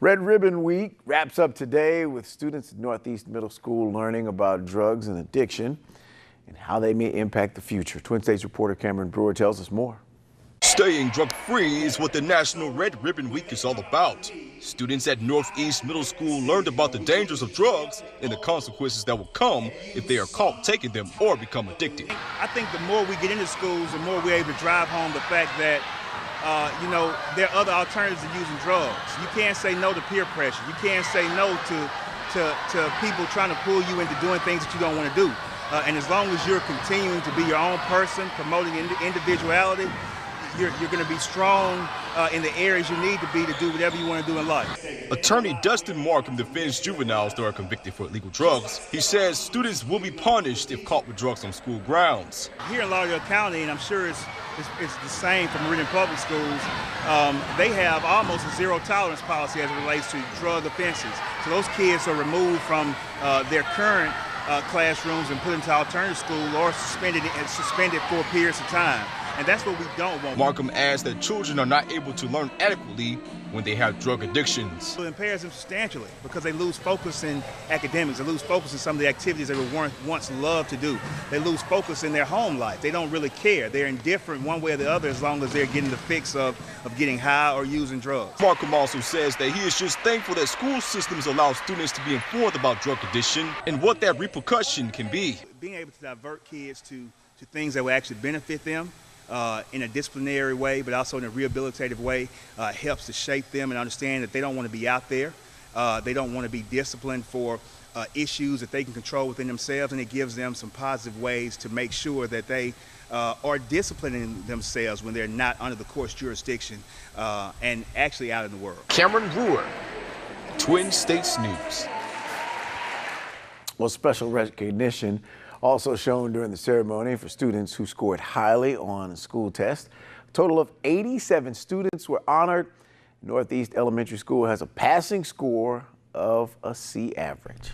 Red Ribbon Week wraps up today with students at Northeast Middle School learning about drugs and addiction and how they may impact the future. Twin States reporter Cameron Brewer tells us more. Staying drug-free is what the National Red Ribbon Week is all about. Students at Northeast Middle School learned about the dangers of drugs and the consequences that will come if they are caught taking them or become addicted. I think the more we get into schools, the more we're able to drive home the fact that there are other alternatives to using drugs. You can't say no to peer pressure. You can't say no to people trying to pull you into doing things that you don't want to do. And as long as you're continuing to be your own person, promoting individuality, you're going to be strong in the areas you need to be to do whatever you want to do in life. Attorney Dustin Markham defends juveniles that are convicted for illegal drugs. He says students will be punished if caught with drugs on school grounds. Here in Lauderdale County, and I'm sure it's the same for Meridian Public Schools, they have almost a zero tolerance policy as it relates to drug offenses. So those kids are removed from their current classrooms and put into alternative school or suspended for periods of time. And that's what we don't want. Markham adds that children are not able to learn adequately when they have drug addictions. It impairs them substantially because they lose focus in academics. They lose focus in some of the activities they were once loved to do. They lose focus in their home life. They don't really care. They're indifferent one way or the other as long as they're getting the fix of getting high or using drugs. Markham also says that he is just thankful that school systems allow students to be informed about drug addiction and what that repercussion can be. Being able to divert kids to things that will actually benefit them in a disciplinary way, but also in a rehabilitative way, helps to shape them and understand that they don't want to be out there. They don't want to be disciplined for issues that they can control within themselves, and it gives them some positive ways to make sure that they are disciplining themselves when they're not under the court's jurisdiction and actually out in the world. Cameron Brewer, Twin States News. Well, special recognition also shown during the ceremony for students who scored highly on a school test. A total of 87 students were honored. Northeast Elementary School has a passing score of a C average.